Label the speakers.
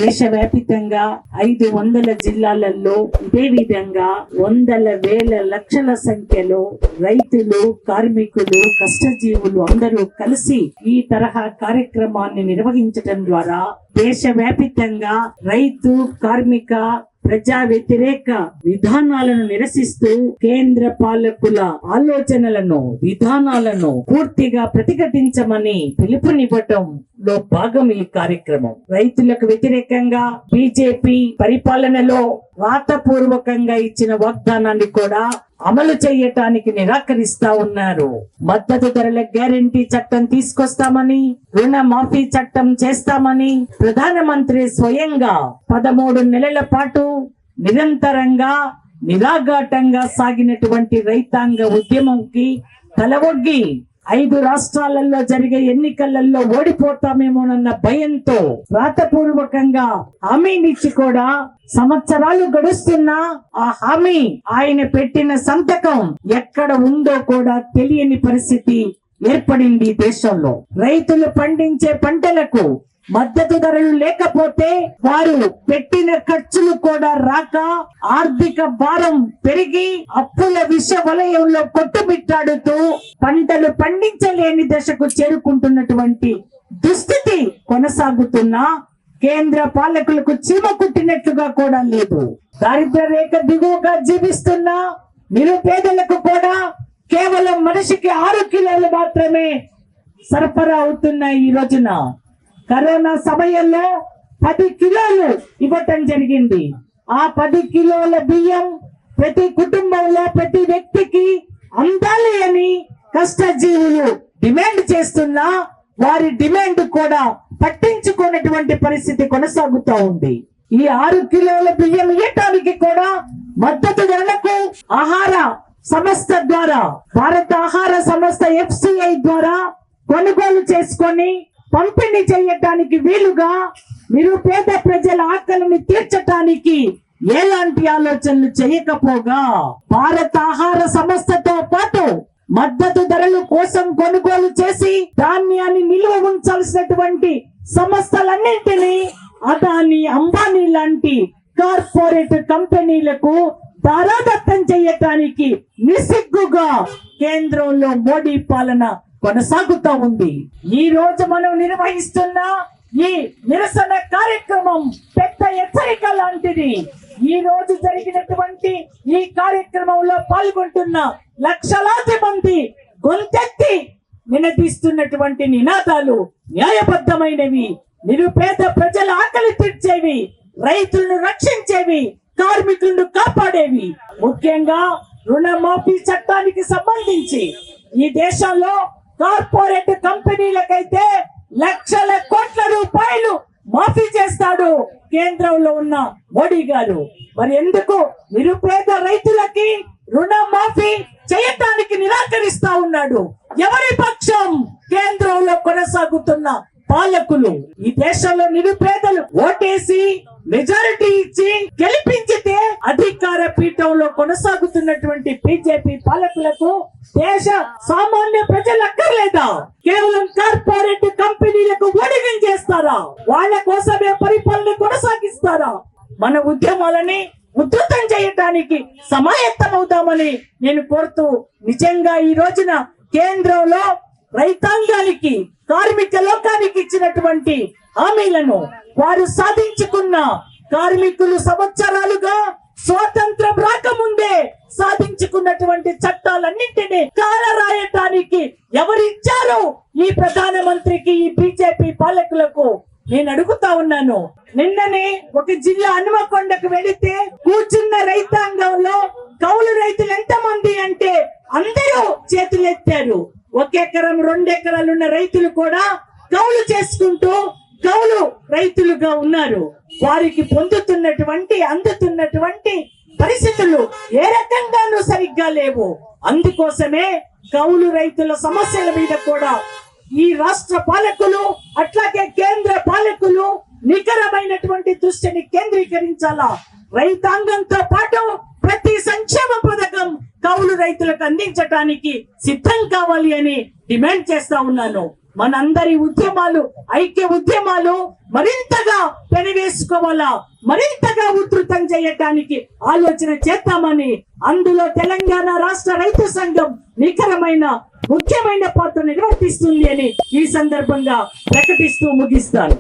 Speaker 1: దేశవ్యాప్తంగా 500 జిల్లాలలో ఇదే విధంగా వందల వేల లక్షల సంఖ్యలో రైతులు, కార్మికులు, కష్టజీవులు అందరూ కలిసి ఈ తరహా కార్యక్రమాన్ని నిర్వహించడం ద్వారా దేశవ్యాప్తంగా రైతు, కార్మిక, ప్రజా వ్యతిరేక విధానాలను నిరసిస్తూ కేంద్ర పాలకుల ఆలోచనలను, విధానాలను పూర్తిగా ప్రతిఘటించమని పిలుపునివ్వటం లో భాగం ఈ కార్యక్రమం. రైతులకు వ్యతిరేకంగా బీజేపీ పరిపాలనలో రాతపూర్వకంగా ఇచ్చిన వాగ్దానాన్ని కూడా అమలు చేయటానికి నిరాకరిస్తా ఉన్నారు. మద్దతు ధరల గ్యారెంటీ చట్టం తీసుకొస్తామని, రుణ మాఫీ చట్టం చేస్తామని ప్రధానమంత్రి స్వయంగా 13 నెలల పాటు నిరంతరంగా నిరాఘాటంగా సాగినటువంటి రైతాంగ ఉద్యమంకి తలవొగ్గి 5 రాష్ట్రాలలో జరిగే ఎన్నికలలో ఓడిపోతామేమోనన్న భయంతో రాతపూర్వకంగా హామీనిచ్చి కూడా సంవత్సరాలు గడుస్తున్నా ఆ హామీ, ఆయన పెట్టిన సంతకం ఎక్కడ ఉందో కూడా తెలియని పరిస్థితి ఏర్పడింది దేశంలో. రైతులు పండించే పంటలకు మద్దతు ధరలు లేకపోతే వారు పెట్టిన ఖర్చులు కూడా రాక ఆర్థిక భారం పెరిగి అప్పుల విష వలయంలో కొట్టుమిట్టాడుతూ పంటలు పండించలేని దశకు చేరుకుంటున్నటువంటి దుస్థితి కొనసాగుతున్నా కేంద్ర పాలకులకు చీమ కుట్టినట్లుగా కూడా లేదు. దారిద్ర్య రేఖ దిగువగా జీవిస్తున్న నిరుపేదలకు కూడా కేవలం మనిషికి 6 కిలోలు మాత్రమే సరఫరా అవుతున్నాయి. ఈ రోజున కరోనా సమయంలో 10 కిలోలు ఇవ్వటం జరిగింది. ఆ 10 కిలోల బియ్యం ప్రతి కుటుంబంలో ప్రతి వ్యక్తికి అందాలి అని కష్టజీవులు డిమాండ్ చేస్తున్నా వారి డిమాండ్ కూడా పట్టించుకున్నటువంటి పరిస్థితి కొనసాగుతూ ఉంది. ఈ 6 కిలోల బియ్యం ఇవ్వటానికి కూడా మద్దతు ధరలకు ఆహార సంస్థ ద్వారా, భారత ఆహార సంస్థ FCI ద్వారా కొనుగోలు చేసుకొని పంపిణీ చేయటానికి వీలుగా నిరుపేద ప్రజల ఆకలిని తీర్చటానికి ఎలాంటి ఆలోచనలు చేయకపోగా భారత ఆహార సంస్థతో పాటు మద్దతు ధరల కోసం కొనుగోలు చేసి ధాన్యాన్ని నిల్వ ఉంచాల్సినటువంటి సంస్థలన్నింటినీ అదాని, అంబానీ లాంటి కార్పొరేట్ కంపెనీలకు దారాదత్తం చేయటానికి నిస్సిగ్గుగా కేంద్రంలో మోడీ పాలన కొనసాగుతూ ఉంది. ఈ రోజు మనం నిర్వహిస్తున్న ఈ నిరసన కార్యక్రమం పెద్ద హెచ్చరిక లాంటిది. ఈ రోజు జరిగినటువంటి ఈ కార్యక్రమంలో పాల్గొంటున్న లక్షలాది మంది గొంతెత్తి వినతిస్తున్నటువంటి నినాదాలు న్యాయబద్ధమైనవి, నిరుపేద ప్రజల ఆకలి తీర్చేవి, రైతులను రక్షించేవి, కార్మికులను కాపాడేవి. ముఖ్యంగా రుణమాఫీ చట్టానికి సంబంధించి ఈ దేశంలో కార్పొరేట్ కంపెనీలకైతే లక్షల కోట్ల రూపాయలు మాఫీ చేస్తాడు కేంద్రంలో ఉన్న మోడీ గారు. మరి ఎందుకు నిరుపేద రైతులకి రుణమాఫీ చేయటానికి నిరాకరిస్తా ఉన్నాడు? ఎవరి పక్షం? కేంద్రంలో కొనసాగుతున్న పాలకులు. ఈ దేశంలో నిరుపేదలు ఓటేసి మెజారిటీ ఇచ్చి గెలిపించితే అధికార పీఠంలో కొనసాగుతున్నటువంటి బీజేపీ పాలకులకు దేశ సామాన్య ప్రజలు అక్కర్లేదా? కేవలం కార్పొరేట్ కంపెనీలకు ఓడిగం చేస్తారా? వాళ్ళ కోసమే పరిపాలన కొనసాగిస్తారా? మన ఉద్యమాలని ఉధృతం చేయడానికి సమాయత్తమవుతామని నేను కోరుతూ, నిజంగా ఈ రోజున కేంద్రంలో రైతాంగానికి, కార్మిక లోకానికి ఇచ్చినటువంటి హామీలను వారు సాధించుకున్న, కార్మికులు సంవత్సరాలుగా స్వాతంత్రం రాకముందే సాధించుకున్నటువంటి చట్టాలన్నింటినీ కాలరాయటానికి ఎవరిచ్చారు ఈ ప్రధానమంత్రికి, ఈ బీజేపీ పాలకులకు? నేను అడుగుతా ఉన్నాను. నిన్ననే ఒక జిల్లా హనుమకొండకు వెళితే కూర్చున్న రైతాంగంలో కౌలు రైతులు ఎంతమంది అంటే అందరూ చేతులెత్తారు. 1 ఎకరం 2 ఎకరాలు ఉన్న రైతులు కూడా కౌలు చేసుకుంటూ కౌలు రైతులుగా ఉన్నారు. వారికి అందుతున్నటువంటి పరిస్థితులు ఏ రకంగానూ సరిగ్గా లేవు. అందుకోసమే కౌలు రైతుల సమస్యల మీద కూడా ఈ రాష్ట్ర పాలకులు, అట్లాగే కేంద్ర పాలకులు నికరమైనటువంటి దృష్టిని కేంద్రీకరించాలా. రైతాంగంతో పాటు ప్రతి సంక్షేమ పథకం కౌలు రైతులకు అందించడానికి సిద్ధం కావాలి అని డిమాండ్ చేస్తా ఉన్నాను. మనందరి ఉద్యమాలు, ఐక్య ఉద్యమాలు మరింతగా పెనవేసుకోవాలా, మరింతగా ఉధృతం చేయటానికి ఆలోచన చేద్దామని, అందులో తెలంగాణ రాష్ట్ర రైతు సంఘం నికరమైన ముఖ్యమైన పాత్ర నిర్వర్తిస్తుంది అని ఈ సందర్భంగా ప్రకటిస్తూ ముగిస్తాను.